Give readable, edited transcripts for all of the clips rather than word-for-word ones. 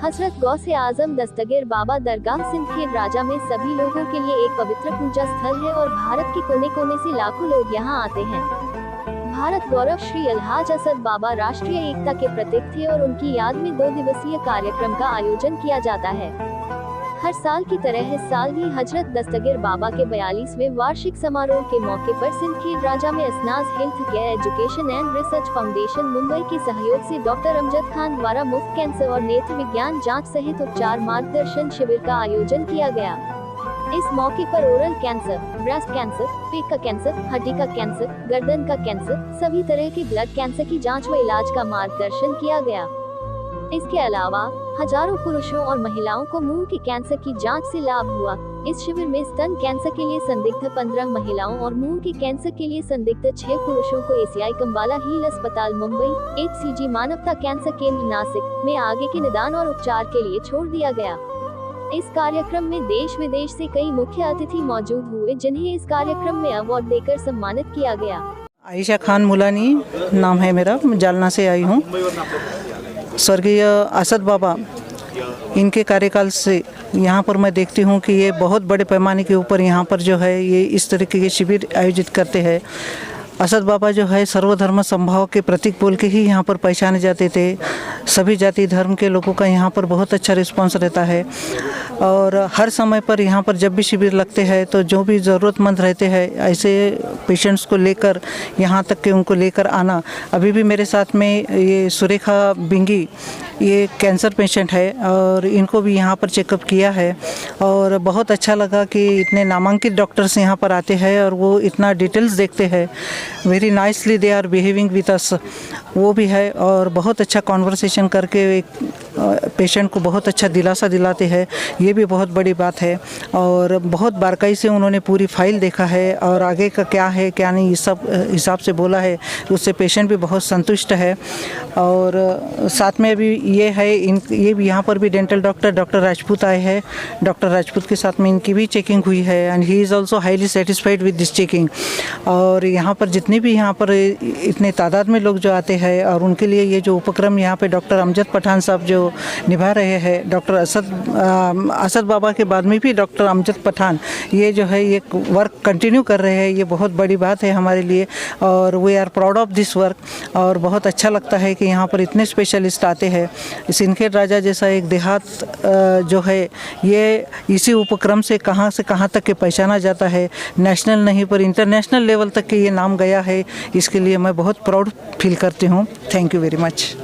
हजरत गौसे आजम दस्तगीर बाबा दरगाह सिंदखेड़ राजा में सभी लोगों के लिए एक पवित्र पूजा स्थल है और भारत के कोने कोने से लाखों लोग यहाँ आते हैं। भारत गौरव श्री अलहाज असद बाबा राष्ट्रीय एकता के प्रतीक थे और उनकी याद में 2 दिवसीय कार्यक्रम का आयोजन किया जाता है। हर साल की तरह इस साल भी हजरत दस्तगीर बाबा के 42वें वार्षिक समारोह के मौके पर सिंदखेड़ राजा में Asnaj health care education and research foundation Mumbai के सहयोग से डॉक्टर अमजद खान द्वारा मुफ्त कैंसर और नेत्र विज्ञान जांच सहित उपचार मार्गदर्शन शिविर का आयोजन किया गया। इस मौके पर ओरल कैंसर, ब्रेस्ट कैंसर, पेट का कैंसर, हड्डी का कैंसर, गर्दन का कैंसर, सभी तरह के ब्लड कैंसर की जांच व इलाज का मार्गदर्शन किया गया। इसके अलावा हजारों पुरुषों और महिलाओं को मुंह के कैंसर की जांच से लाभ हुआ। इस शिविर में स्तन कैंसर के लिए संदिग्ध 15 महिलाओं और मुंह के कैंसर के लिए संदिग्ध 6 पुरुषों को एसीआई कंबाला हील अस्पताल मुंबई, HCG मानवता कैंसर केंद्र नासिक में आगे के निदान और उपचार के लिए छोड़ दिया गया। इस कार्यक्रम में देश विदेश से कई मुख्य अतिथि मौजूद हुए, जिन्हें इस कार्यक्रम में अवार्ड देकर सम्मानित किया गया। आयशा खान मुलानी नाम है मेरा, जालना से आई हूँ। स्वर्गीय असद बाबा, इनके कार्यकाल से यहाँ पर मैं देखती हूँ कि ये बहुत बड़े पैमाने के ऊपर यहाँ पर जो है ये इस तरीके के शिविर आयोजित करते हैं। असद बाबा जो है सर्वधर्म समभाव के प्रतीक बोल के ही यहाँ पर पहचाने जाते थे। सभी जाति धर्म के लोगों का यहाँ पर बहुत अच्छा रिस्पांस रहता है और हर समय पर यहाँ पर जब भी शिविर लगते हैं तो जो भी ज़रूरतमंद रहते हैं ऐसे पेशेंट्स को लेकर यहाँ तक के उनको लेकर आना। अभी भी मेरे साथ में ये सुरेखा बिंगी, ये कैंसर पेशेंट है और इनको भी यहाँ पर चेकअप किया है और बहुत अच्छा लगा कि इतने नामांकित डॉक्टर्स यहाँ पर आते हैं और वो इतना डिटेल्स देखते हैं। Very nicely they are behaving with us, वो भी है और बहुत अच्छा कॉन्वर्सेशन करके एक पेशेंट को बहुत अच्छा दिलासा दिलाते हैं। ये भी बहुत बड़ी बात है और बहुत बारीकी से उन्होंने पूरी फाइल देखा है और आगे का क्या है क्या नहीं इस सब हिसाब से बोला है, उससे पेशेंट भी बहुत संतुष्ट है। और साथ में अभी ये है ये भी यहाँ पर भी डेंटल डॉक्टर राजपूत आए हैं। डॉक्टर राजपूत के साथ में इनकी भी चेकिंग हुई है and he is also highly satisfied with this checking. और यहाँ पर जितने भी यहाँ पर इतने तादाद में लोग जो आते हैं और उनके लिए ये जो उपक्रम यहाँ पे डॉक्टर अमजद पठान साहब जो निभा रहे हैं, डॉक्टर असद बाबा के बाद में भी डॉक्टर अमजद पठान ये जो है ये वर्क कंटिन्यू कर रहे हैं, ये बहुत बड़ी बात है हमारे लिए और we are proud of this work. और बहुत अच्छा लगता है कि यहाँ पर इतने स्पेशलिस्ट आते हैं। सिंदखेड़ राजा जैसा एक देहात जो है ये इसी उपक्रम से कहाँ तक के पहचाना जाता है, नेशनल नहीं पर इंटरनेशनल लेवल तक के ये नाम गया है। इसके लिए मैं बहुत प्राउड फील करती हूँ। Thank you very much.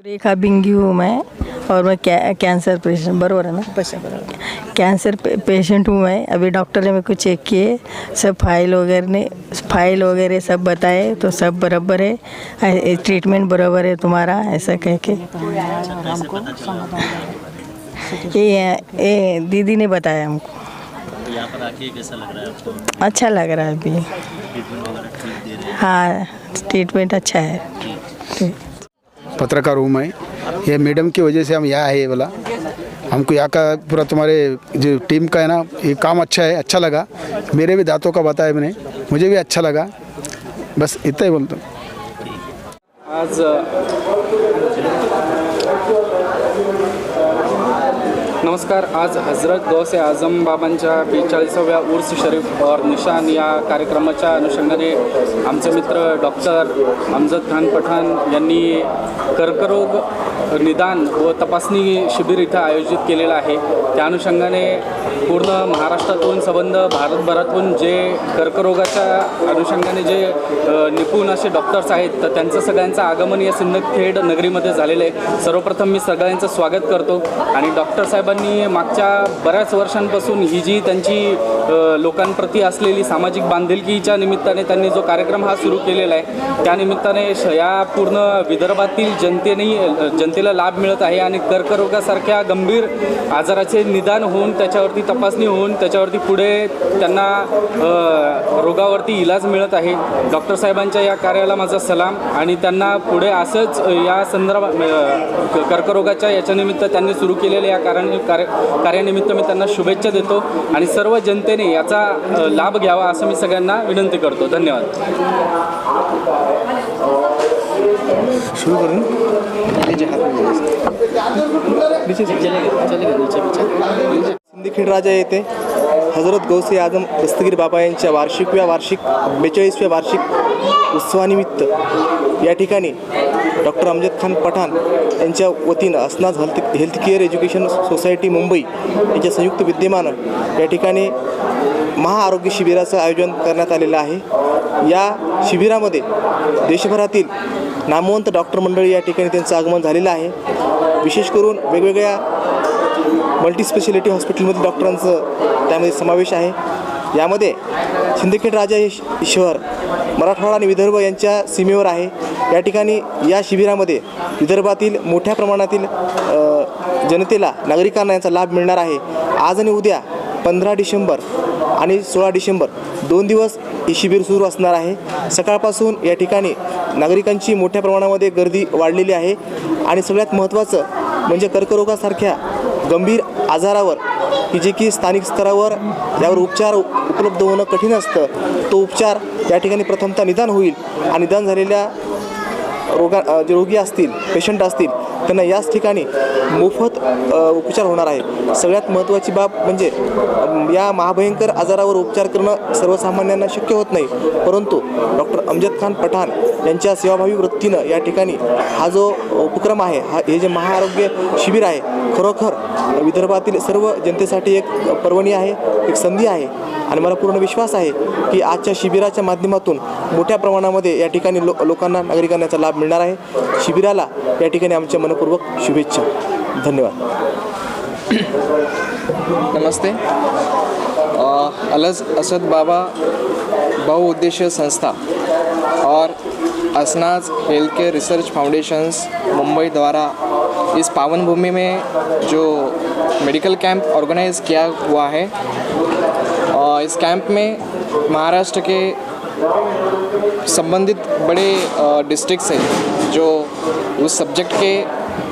Surekha Bingi हूँ मैं और मैं कैंसर पेशेंट, बराबर है ना? कैंसर पेशेंट हूँ मैं। अभी डॉक्टर ने मेरे को चेक किए, सब फाइल वगैरह सब बताए तो सब बराबर है, ट्रीटमेंट बराबर है तुम्हारा, ऐसा कह के ये दीदी ने बताया हमको। यहाँ पर आके कैसा लग रहा है आपको? अच्छा लग रहा है अभी। हाँ, ट्रीटमेंट अच्छा है। पत्रकार हूँ मैं। ये मैडम की वजह से हम यहाँ है बोला, हमको यहाँ का पूरा तुम्हारे जो टीम का है ना ये काम अच्छा है, अच्छा लगा। मेरे भी दांतों का बताया मैंने, मुझे भी अच्छा लगा। बस इतना ही बोलता हूँ। आज नमस्कार। आज हजरत गौसे आजम बाबांच्या 42व्या उर्स शरीफ और निशान या कार्यक्रमाच्या अनुषंगाने आमचे मित्र डॉक्टर अमजद खान पठान यांनी कर्करोग निदान व तपासणी शिबिर इथं आयोजित केलेलं आहे। त्या अनुषंगाने पूर्ण महाराष्ट्रातून संबंध भारतभरातून जे कर्करोगाच्या अनुषंगाने जे निपुण असे डॉक्टर्स आहेत तर त्यांचं सगळ्यांचं आगमन या सिंदखेड नगरीमध्ये झालेलं आहे। सर्वप्रथम मी सगळ्यांचं स्वागत करतो आणि डॉक्टर साहेबांनी मागच्या बऱ्याच वर्षांपासून ही जी त्यांची लोकांप्रती असलेली सामाजिक बांधिलकीच्या निमित्ताने त्यांनी जो कार्यक्रम हा सुरू केलेला आहे त्या निमित्ताने या पूर्ण विदर्भातील जनतेने जनतेला लाभ मिळत आहे आणि कर्करोगासारख्या गंभीर आजाराचे निदान होऊन त्याच्यावरती तपासणी होऊन त्याच्यावरती पुढे त्यांना रोगावरती इलाज मिळत आहे. डॉक्टर साहेबांच्या या कार्याला माझा सलाम आणि त्यांना पुढे असंच या संदर्भात कर्करोगाच्या याच्यानिमित्त त्यांनी सुरू केलेल्या या कार्यानिमित्त मी त्यांना शुभेच्छा देतो आणि सर्व जनतेने याचा लाभ घ्यावा असं मी सगळ्यांना विनंती करतो. धन्यवाद. शुरू करूँ सिंदखेड राजा येथे हजरत गौसे आजम दस्तगीर बाबा यांच्या वार्षिक 42व्या वार्षिक उत्सवानिमित्त या ठिकाणी डॉक्टर अमजद खान पठाण यांच्या वतीनं Asnaj health care education society Mumbai यांच्या संयुक्त विद्यमानं या ठिकाणी महाआरोग्य शिबिराचं आयोजन करण्यात आलेलं आहे. या शिबिरामध्ये देशभरातील नामवंत डॉक्टर मंडळी या ठिकाणी त्यांचं आगमन झालेलं आहे. विशेष करून वेगवेगळ्या मल्टीस्पेशालिटी हॉस्पिटलमधील डॉक्टरांचं त्यामध्ये समावेश आहे. यामध्ये सिंदखेड राजा हे शहर मराठवाडा आणि विदर्भ यांच्या सीमेवर आहे. या ठिकाणी या शिबिरामध्ये विदर्भातील मोठ्या प्रमाणातील जनतेला नागरिकांना याचा लाभ मिळणार आहे. आज आणि उद्या 15 डिसेंबर आणि 16 डिसेंबर 2 दिवस हे शिबिर सुरू असणार आहे. सकाळपासून या ठिकाणी नागरिकांची मोठ्या प्रमाणामध्ये गर्दी वाढलेली आहे आणि सगळ्यात महत्त्वाचं म्हणजे कर्करोगासारख्या गंभीर आजारावर की की स्थानिक स्तरावर यावर उपचार उपलब्ध होणं कठीण असतं, तो उपचार या ठिकाणी प्रथमतः निदान होईल आणि निदान झालेल्या जे रोगी असतील, पेशंट असतील, त्यांना याच ठिकाणी मोफत उपचार होणार आहे. सगळ्यात महत्त्वाची बाब म्हणजे या महाभयंकर आजारावर उपचार करणं सर्वसामान्यांना शक्य होत नाही, परंतु डॉक्टर अमजद खान पठाण यांच्या सेवाभावी वृत्तीनं या ठिकाणी हा जो उपक्रम आहे, हे जे महाआरोग्य शिबिर आहे, खरोखर विदर्भातील सर्व जनतेसाठी एक पर्वणी आहे, एक संधी आहे आणि मला पूर्ण विश्वास आहे की आजच्या शिबिराच्या माध्यमातून मोठ्या प्रमाणामध्ये या ठिकाणी लोकांना नागरिकांना याचा लाभ मिळणार आहे. शिबिराला या ठिकाणी आमच्या मनपूर्वक शुभेच्छा. धन्यवाद. नमस्ते. अलज असद बाबा बहुउद्देशीय संस्था और Asnaj health care research foundations Mumbai द्वारा इस पावन भूमि में जो मेडिकल कैंप ऑर्गेनाइज़ किया हुआ है, इस कैंप में महाराष्ट्र के संबंधित बड़े डिस्ट्रिक्ट्स हैं जो उस सब्जेक्ट के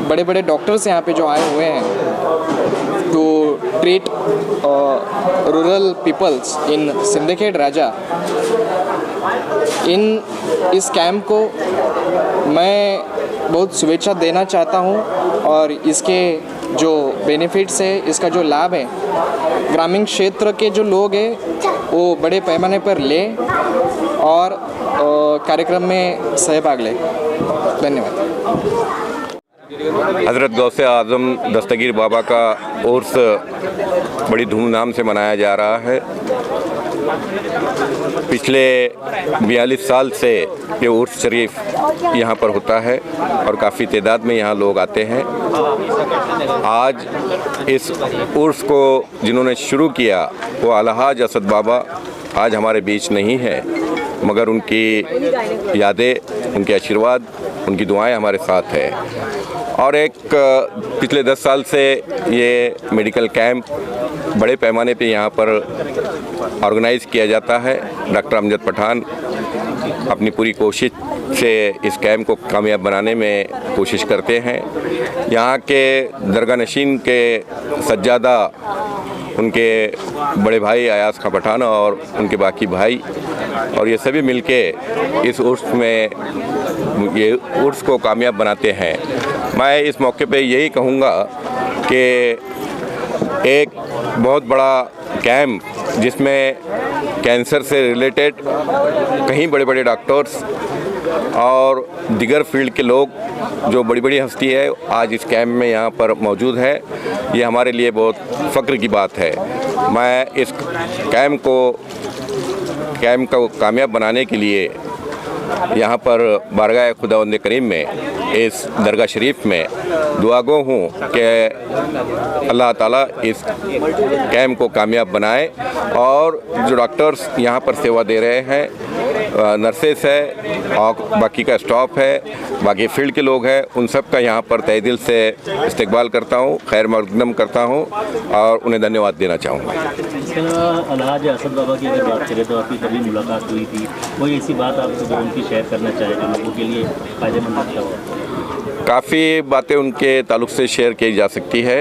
बड़े बड़े डॉक्टर्स यहाँ पे जो आए हुए हैं to treat rural peoples in Sindkhed Raja. इस कैंप को मैं बहुत शुभेच्छा देना चाहता हूँ और इसके जो बेनिफिट्स है, इसका जो लाभ है, ग्रामीण क्षेत्र के जो लोग हैं वो बड़े पैमाने पर लें और कार्यक्रम में सहभाग लें. धन्यवाद. हज़रत गौसे आज़म दस्तगीर बाबा का उर्स बड़ी धूमधाम से मनाया जा रहा है. पिछले 42 साल से ये उर्स शरीफ यहाँ पर होता है और काफ़ी तादाद में यहाँ लोग आते हैं. आज इस उर्स को जिन्होंने शुरू किया वो अलहाज असद बाबा आज हमारे बीच नहीं है, मगर उनकी यादें, उनके आशीर्वाद, उनकी दुआएं हमारे साथ है. और एक पिछले 10 साल से ये मेडिकल कैंप बड़े पैमाने पे यहाँ पर ऑर्गेनाइज़ किया जाता है. डॉक्टर अमजद पठान अपनी पूरी कोशिश से इस कैंप को कामयाब बनाने में कोशिश करते हैं. यहाँ के दरगाह नशीन के सज्जादा, उनके बड़े भाई अयाज खां पठान और उनके बाकी भाई, और ये सभी मिलके इस उर्स में ये उर्स को कामयाब बनाते हैं. मैं इस मौके पे यही कहूँगा कि एक बहुत बड़ा कैंप जिसमें कैंसर से रिलेटेड कहीं बड़े बड़े डॉक्टर्स और दिगर फील्ड के लोग जो बड़ी बड़ी हस्ती है आज इस कैंप में यहाँ पर मौजूद है, ये हमारे लिए बहुत फ़ख्र की बात है. मैं इस कैंप को कामयाब बनाने के लिए यहाँ पर बारगाह खुदावंद करीम में इस दरगाह शरीफ में दुआगो हूँ कि अल्लाह ताला इस कैंप को कामयाब बनाए और जो डॉक्टर्स यहाँ पर सेवा दे रहे हैं नर्सेस है और बाकी का स्टाफ है, बाकी फील्ड के लोग हैं, उन सब का यहाँ पर तहे दिल से इस्तकबाल करता हूँ, खैर मकदम करता हूँ और उन्हें धन्यवाद देना चाहूँगा। इसके अलावा अलहाज असद बाबा की अगर बात करें तो आपकी कभी मुलाकात हुई थी, कोई ऐसी बात आप जो उनकी शेयर करना चाहेंगे लोगों के लिए फ़ायदेमंद लगता हो? काफ़ी बातें उनके ताल्लुक़ से शेयर की जा सकती है।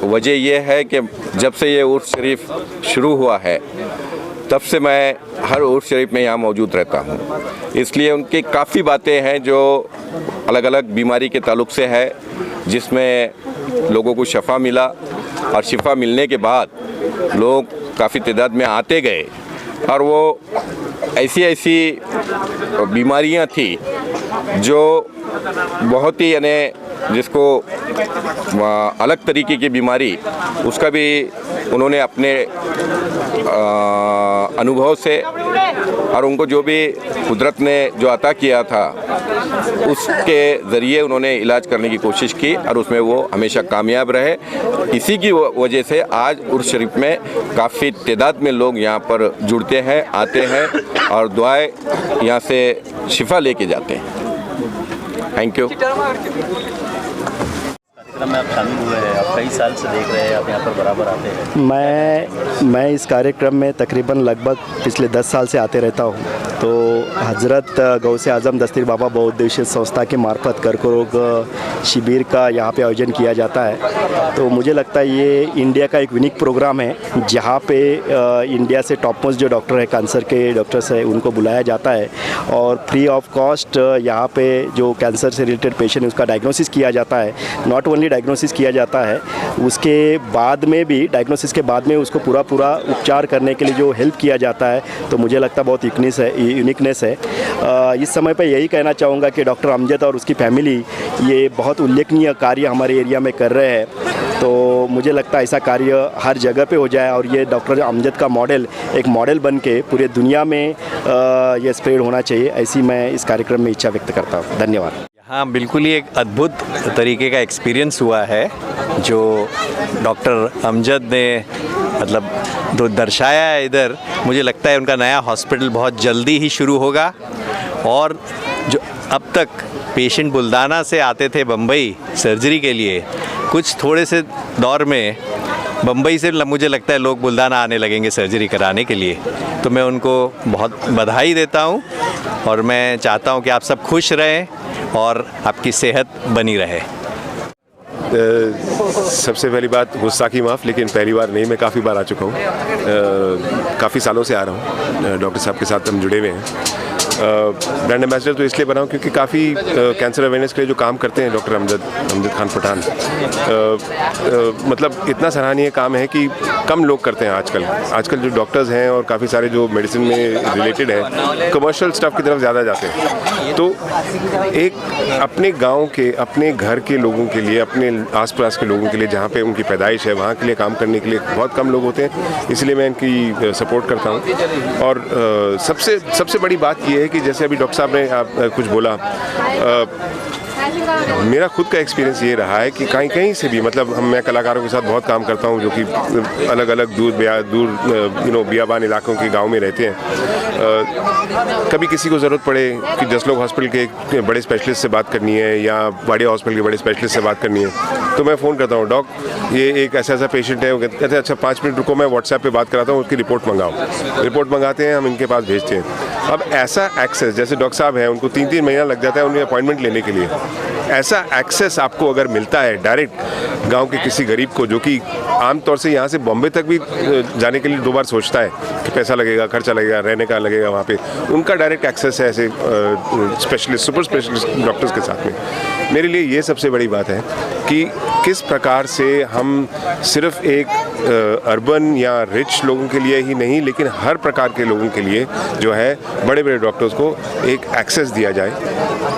वजह यह है कि जब से ये उर्स शरीफ शुरू हुआ है तब से मैं हर उर्स शरीफ में यहाँ मौजूद रहता हूँ, इसलिए उनकी काफ़ी बातें हैं जो अलग अलग बीमारी के ताल्लुक़ से है, जिसमें लोगों को शफा मिला और शिफा मिलने के बाद लोग काफ़ी तादाद में आते गए और वो ऐसी बीमारियाँ थी जो बहुत ही जिसको अलग तरीके की बीमारी, उसका भी उन्होंने अपने अनुभव से और उनको जो भी कुदरत ने जो अता किया था उसके ज़रिए उन्होंने इलाज करने की कोशिश की और उसमें वो हमेशा कामयाब रहे। इसी की वजह से आज उर्स शरीफ में काफ़ी तादाद में लोग यहाँ पर जुड़ते हैं, आते हैं और दुआएं यहाँ से शिफा लेके जाते हैं। Thank you. कार्यक्रम में आप शामिल हुए हैं, आप कई साल से देख रहे हैं, आप यहाँ पर बराबर आते हैं। मैं इस कार्यक्रम में तकरीबन लगभग पिछले 10 साल से आते रहता हूँ। तो हज़रत गौसे आज़म दस्तगीर बाबा बहुउद्देशीय संस्था के मार्फत कर्करोग शिविर का यहाँ पे आयोजन किया जाता है। तो मुझे लगता है ये इंडिया का एक यूनिक प्रोग्राम है जहाँ पे इंडिया से टॉप मोस्ट जो डॉक्टर है, कैंसर के डॉक्टर्स हैं, उनको बुलाया जाता है और फ्री ऑफ कॉस्ट यहाँ पे जो कैंसर से रिलेटेड पेशेंट है उसका डायग्नोसिस किया जाता है। नॉट ओनली डायग्नोसिस किया जाता है, उसके बाद में भी डायग्नोसिस के बाद में उसको पूरा उपचार करने के लिए जो हेल्प किया जाता है, तो मुझे लगता है बहुत यूनिकनेस है। इस समय पे यही कहना चाहूँगा कि डॉक्टर अमजद और उसकी फैमिली ये बहुत उल्लेखनीय कार्य हमारे एरिया में कर रहे हैं। तो मुझे लगता है ऐसा कार्य हर जगह पे हो जाए और ये डॉक्टर अमजद का मॉडल एक मॉडल बन के पूरे दुनिया में ये स्प्रेड होना चाहिए, ऐसी मैं इस कार्यक्रम में इच्छा व्यक्त करता हूँ। धन्यवाद। हाँ, बिल्कुल ही एक अद्भुत तरीके का एक्सपीरियंस हुआ है जो डॉक्टर अमजद ने मतलब दर्शाया है इधर। मुझे लगता है उनका नया हॉस्पिटल बहुत जल्दी ही शुरू होगा और जो अब तक पेशेंट बुल्दाना से आते थे बम्बई सर्जरी के लिए, कुछ थोड़े से दौर में बम्बई से मुझे लगता है लोग बुल्दाना आने लगेंगे सर्जरी कराने के लिए। तो मैं उनको बहुत बधाई देता हूँ और मैं चाहता हूँ कि आप सब खुश रहें और आपकी सेहत बनी रहे। सबसे पहली बात गुस्सा की माफ़, लेकिन पहली बार नहीं, मैं काफ़ी बार आ चुका हूँ। काफ़ी सालों से आ रहा हूँ, डॉक्टर साहब के साथ हम जुड़े हुए हैं। ब्रांड एम्बेसडर तो इसलिए बनाऊँ क्योंकि काफ़ी कैंसर अवेयरनेस के लिए जो काम करते हैं डॉक्टर अमजद खान पठान, मतलब इतना सराहनीय काम है कि कम लोग करते हैं आजकल जो डॉक्टर्स हैं और काफ़ी सारे जो मेडिसिन में रिलेटेड हैं कमर्शियल स्टफ़ की तरफ ज़्यादा जाते हैं। तो एक अपने गांव के, अपने घर के लोगों के लिए, अपने आसपास के लोगों के लिए जहाँ पे उनकी पैदाइश है वहाँ के लिए काम करने के लिए बहुत कम लोग होते हैं, इसलिए मैं इनकी सपोर्ट करता हूँ। और सबसे बड़ी बात ये है कि जैसे अभी डॉक्टर साहब ने कुछ बोला, मेरा खुद का एक्सपीरियंस ये रहा है कि कहीं से भी, मतलब मैं कलाकारों के साथ बहुत काम करता हूँ जो कि अलग अलग दूर बियाबान इलाकों के गांव में रहते हैं। कभी किसी को ज़रूरत पड़े कि जसलोक हॉस्पिटल के एक बड़े स्पेशलिस्ट से बात करनी है या वाडिया हॉस्पिटल के बड़े स्पेशलिस्ट से बात करनी है, तो मैं फ़ोन करता हूँ, डॉक ये एक ऐसा पेशेंट है। वो कहते हैं अच्छा 5 मिनट रुको, मैं व्हाट्सएप पे बात कराता हूँ, उसकी रिपोर्ट मंगाओ। रिपोर्ट मंगाते हैं, हम इनके पास भेजते हैं। अब ऐसा एक्सेस, जैसे डॉक्टर साहब हैं उनको 3-3 महीना लग जाता है उन्हें अपॉइंटमेंट लेने के लिए, ऐसा एक्सेस आपको अगर मिलता है डायरेक्ट गांव के किसी गरीब को, जो कि आमतौर से यहाँ से बॉम्बे तक भी जाने के लिए 2 बार सोचता है कि पैसा लगेगा, खर्चा लगेगा, रहने का लगेगा, वहाँ पे उनका डायरेक्ट एक्सेस है ऐसे स्पेशलिस्ट, सुपर स्पेशलिस्ट डॉक्टर्स के साथ में। मेरे लिए ये सबसे बड़ी बात है कि किस प्रकार से हम सिर्फ एक अर्बन या रिच लोगों के लिए ही नहीं, लेकिन हर प्रकार के लोगों के लिए जो है बड़े बड़े डॉक्टर्स को एक एक्सेस दिया जाए,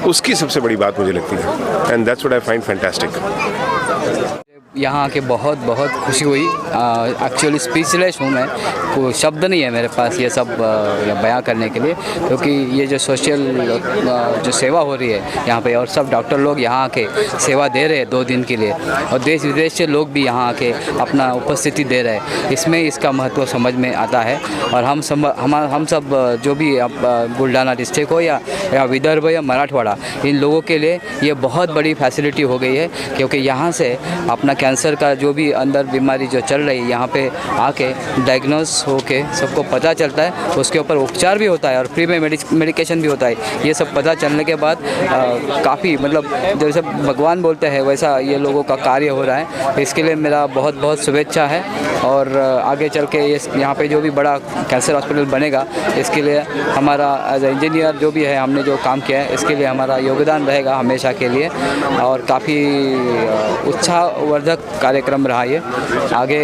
उसकी सबसे बड़ी बात मुझे लगती है। And that's what I find fantastic. यहाँ आके बहुत बहुत खुशी हुई। एक्चुअली स्पीचलेस हूँ मैं, कोई शब्द नहीं है मेरे पास ये सब बयां करने के लिए, क्योंकि ये जो सोशल जो सेवा हो रही है यहाँ पे, और सब डॉक्टर लोग यहाँ आके सेवा दे रहे हैं 2 दिन के लिए, और देश विदेश से लोग भी यहाँ आके अपना उपस्थिति दे रहे हैं, इसमें इसका महत्व समझ में आता है। और हम सब जो भी बुल्ढाना डिस्ट्रिक्ट हो या विदर्भ या मराठवाड़ा, इन लोगों के लिए ये बहुत बड़ी फैसिलिटी हो गई है, क्योंकि यहाँ से अपना कैंसर का जो भी अंदर बीमारी जो चल रही है यहाँ पे आके डायग्नोस होके सबको पता चलता है, उसके ऊपर उपचार भी होता है और फ्री में मेडिकेशन भी होता है। ये सब पता चलने के बाद काफ़ी मतलब जैसे भगवान बोलते हैं वैसा ये लोगों का कार्य हो रहा है। इसके लिए मेरा बहुत बहुत शुभेच्छा है, और आगे चल के यहाँ पे जो भी बड़ा कैंसर हॉस्पिटल बनेगा, इसके लिए हमारा एज ए इंजीनियर जो भी है हमने जो काम किया है, इसके लिए हमारा योगदान रहेगा हमेशा के लिए। और काफ़ी उत्साहवर्धक कार्यक्रम रहा ये। आगे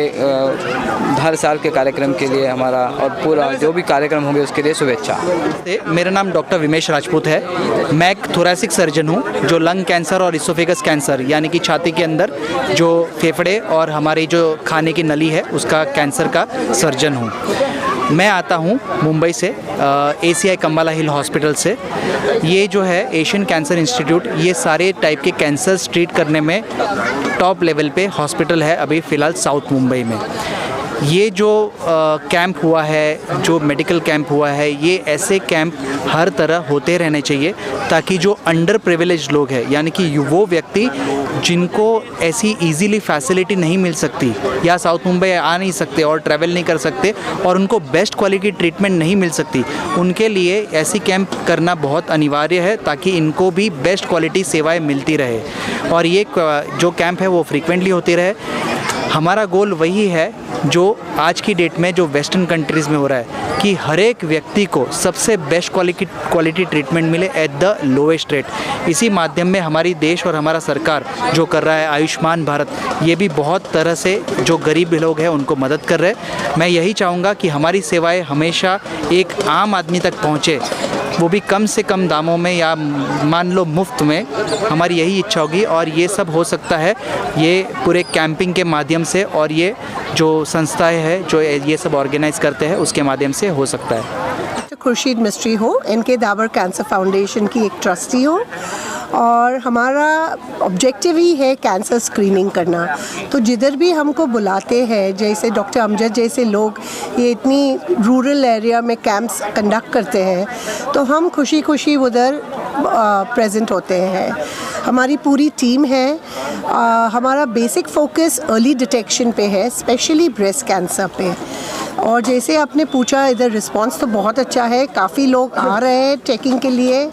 हर साल के कार्यक्रम के लिए हमारा और पूरा जो भी कार्यक्रम होंगे उसके लिए शुभेच्छा। मेरा नाम डॉक्टर विमेश राजपूत है। मैं एक थोरेसिक सर्जन हूँ जो लंग कैंसर और इसोफेगस कैंसर यानी कि छाती के अंदर जो फेफड़े और हमारी जो खाने की नली है उसका कैंसर का सर्जन हूँ। मैं आता हूँ मुंबई से, ACI कम्बाला हिल हॉस्पिटल से। ये जो है एशियन कैंसर इंस्टीट्यूट, ये सारे टाइप के कैंसर्स ट्रीट करने में टॉप लेवल पे हॉस्पिटल है अभी फ़िलहाल साउथ मुंबई में। ये जो कैंप हुआ है, जो मेडिकल कैंप हुआ है, ये ऐसे कैंप हर तरह होते रहने चाहिए, ताकि जो अंडर प्रिविलेज लोग हैं यानी कि वो व्यक्ति जिनको ऐसी इजीली फैसिलिटी नहीं मिल सकती या साउथ मुंबई आ नहीं सकते और ट्रैवल नहीं कर सकते और उनको बेस्ट क्वालिटी ट्रीटमेंट नहीं मिल सकती, उनके लिए ऐसी कैंप करना बहुत अनिवार्य है, ताकि इनको भी बेस्ट क्वालिटी सेवाएं मिलती रहे। और ये जो कैंप है वो फ्रीक्वेंटली होती रहे। हमारा गोल वही है जो आज की डेट में जो वेस्टर्न कंट्रीज़ में हो रहा है, कि हर एक व्यक्ति को सबसे बेस्ट क्वालिटी ट्रीटमेंट मिले एट द लोएस्ट रेट। इसी माध्यम में हमारी देश और हमारा सरकार जो कर रहा है आयुष्मान भारत, ये भी बहुत तरह से जो गरीब लोग हैं उनको मदद कर रहे हैं। मैं यही चाहूँगा कि हमारी सेवाएं हमेशा एक आम आदमी तक पहुँचे, वो भी कम से कम दामों में या मान लो मुफ्त में। हमारी यही इच्छा होगी, और ये सब हो सकता है ये पूरे कैंपिंग के माध्यम से, और ये जो संस्थाएं हैं जो ये सब ऑर्गेनाइज करते हैं उसके माध्यम से हो सकता है। खुर्शीद मिस्ट्री हो, NK दावर कैंसर फाउंडेशन की एक ट्रस्टी हो, और हमारा ऑब्जेक्टिव ही है कैंसर स्क्रीनिंग करना। तो जिधर भी हमको बुलाते हैं, जैसे डॉक्टर अमजद जैसे लोग ये इतनी रूरल एरिया में कैंप्स कंडक्ट करते हैं, तो हम खुशी खुशी उधर प्रेजेंट होते हैं। हमारी पूरी टीम है। हमारा बेसिक फोकस अर्ली डिटेक्शन पे है, स्पेशली ब्रेस्ट कैंसर पे। और जैसे आपने पूछा, इधर रिस्पांस तो बहुत अच्छा है, काफ़ी लोग आ रहे हैं चेकिंग के लिए।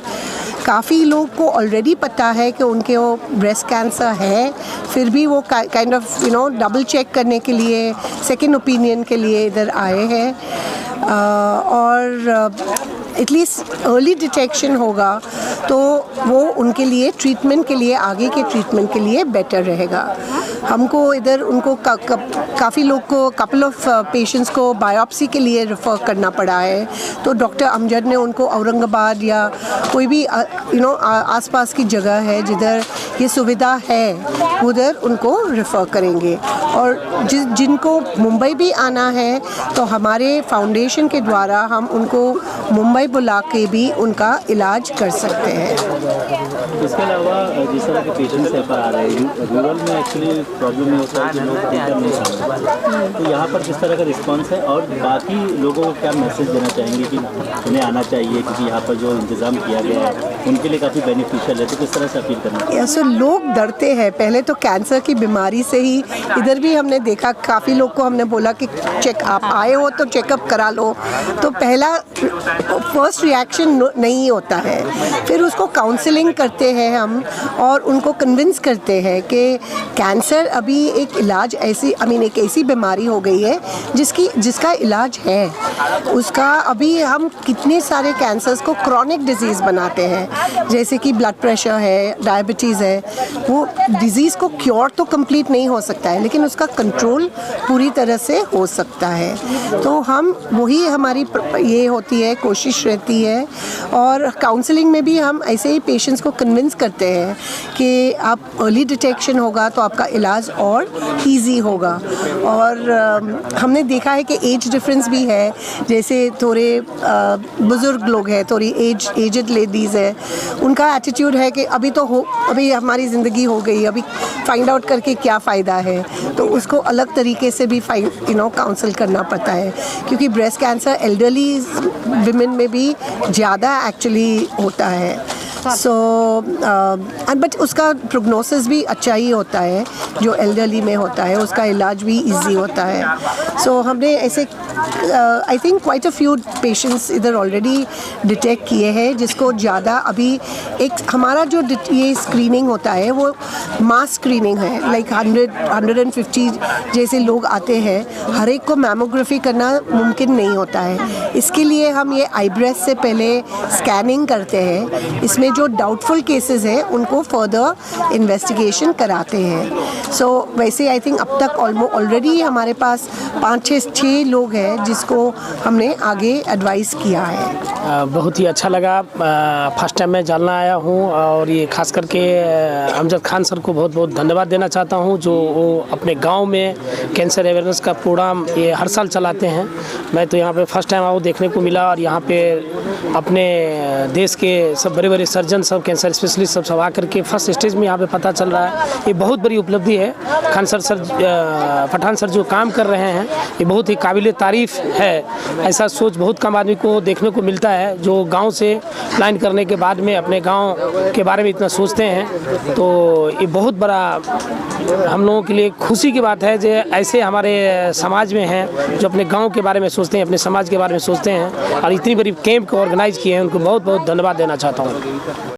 काफ़ी लोग को ऑलरेडी पता है कि उनके वो ब्रेस्ट कैंसर है, फिर भी वो काइंड ऑफ डबल चेक करने के लिए, सेकंड ओपिनियन के लिए इधर आए हैं। और एटलीस्ट अर्ली डिटेक्शन होगा तो वो उनके लिए ट्रीटमेंट के लिए, आगे के ट्रीटमेंट के लिए बेटर रहेगा। हमको इधर उनको काफ़ी लोग को, कपल ऑफ पेशेंट्स को बायोप्सी के लिए रेफ़र करना पड़ा है, तो डॉक्टर अमजद ने उनको औरंगाबाद या कोई भी आसपास की जगह है जिधर ये सुविधा है, उधर उनको रेफ़र करेंगे। और जिनको मुंबई भी आना है तो हमारे फाउंडेशन के द्वारा हम उनको मुंबई बुला के भी उनका इलाज कर सकते हैं। इसके अलावा जिस तरह के पेशेंट्स यहाँ पर आ रहे हैं, रूरल में एक्चुअली प्रॉब्लम होता है कि लोग देखकर नहीं समझते, तो यहाँ पर किस तरह का रिस्पांस है, और बाकी लोगों को क्या मैसेज देना चाहेंगे कि उन्हें आना चाहिए, क्योंकि यहाँ पर जो इंतज़ाम किया गया है उनके लिए काफ़ी बेनिफिशियल है, तो किस तरह से अपील करना? ऐसे लोग डरते हैं पहले तो कैंसर की बीमारी से ही। इधर भी हमने देखा, काफ़ी लोग को हमने बोला कि चेक आप आए हो तो चेकअप करा लो, तो पहला फर्स्ट रिएक्शन नहीं होता है। फिर उसको काउंसलिंग करते हैं हम और उनको कन्विंस करते हैं कि कैंसर अभी एक इलाज एक ऐसी बीमारी हो गई है जिसका इलाज है। उसका अभी हम कितने सारे कैंसर्स को क्रॉनिक डिजीज़ बनाते हैं, जैसे कि ब्लड प्रेशर है, डायबिटीज़ है। वो डिज़ीज़ को क्योर तो कंप्लीट नहीं हो सकता है, लेकिन उसका कंट्रोल पूरी तरह से हो सकता है। तो हम वही हमारी ये होती है, कोशिश रहती है। और काउंसलिंग में भी हम ऐसे ही पेशेंट्स को कन्विंस करते हैं कि आप अर्ली डिटेक्शन होगा तो आपका इलाज और इजी होगा। और हमने देखा है कि एज डिफरेंस भी है, जैसे थोड़े बुज़ुर्ग लोग हैं, थोड़ी एजड लेडीज़ है, उनका एटीट्यूड है कि अभी हमारी ज़िंदगी हो गई, अभी फाइंड आउट करके क्या फ़ायदा है। तो उसको अलग तरीके से भी काउंसल करना पड़ता है, क्योंकि ब्रेस्ट कैंसर एल्डरली विमेन में भी ज़्यादा एक्चुअली होता है। बट उसका प्रोग्नोसिस भी अच्छा ही होता है, जो एल्डरली में होता है उसका इलाज भी इजी होता है। हमने ऐसे I think quite a few patients इधर ऑलरेडी डिटेक्ट किए हैं, जिसको ज़्यादा अभी एक हमारा जो ये स्क्रीनिंग होता है वो मास स्क्रीनिंग है, लाइक 150 जैसे लोग आते हैं, हर एक को मैमोग्राफी करना मुमकिन नहीं होता है। इसके लिए हम ये आईब्रेस्ट से पहले स्कैनिंग करते हैं, इसमें जो डाउटफुल केसेस हैं उनको फर्दर इन्वेस्टिगेशन कराते हैं। वैसे आई थिंक अब तक ऑलरेडी हमारे पास 5-6 लोग हैं जिसको हमने आगे एडवाइस किया है। बहुत ही अच्छा लगा, फर्स्ट टाइम मैं जालना आया हूँ, और ये खास करके अमजद खान सर को बहुत बहुत धन्यवाद देना चाहता हूँ, जो वो अपने गांव में कैंसर अवेयरनेस का प्रोग्राम ये हर साल चलाते हैं। मैं तो यहाँ पे फर्स्ट टाइम आऊँ, देखने को मिला, और यहाँ पे अपने देश के सब बड़े बड़े सर्जन, सब कैंसर स्पेशलिस्ट सब आकर के फर्स्ट स्टेज में यहाँ पे पता चल रहा है। ये बहुत बड़ी उपलब्धि है। खान सर पठान सर जो काम कर रहे हैं ये बहुत ही काबिल तारीफ़ है। ऐसा सोच बहुत कम आदमी को देखने को मिलता है, जो गांव से प्लान करने के बाद में अपने गांव के बारे में इतना सोचते हैं। तो ये बहुत बड़ा हम लोगों के लिए खुशी की बात है जो ऐसे हमारे समाज में हैं, जो अपने गांव के बारे में सोचते हैं, अपने समाज के बारे में सोचते हैं, और इतनी बड़ी कैंप को ऑर्गेनाइज किए हैं। उनको बहुत बहुत धन्यवाद देना चाहता हूँ।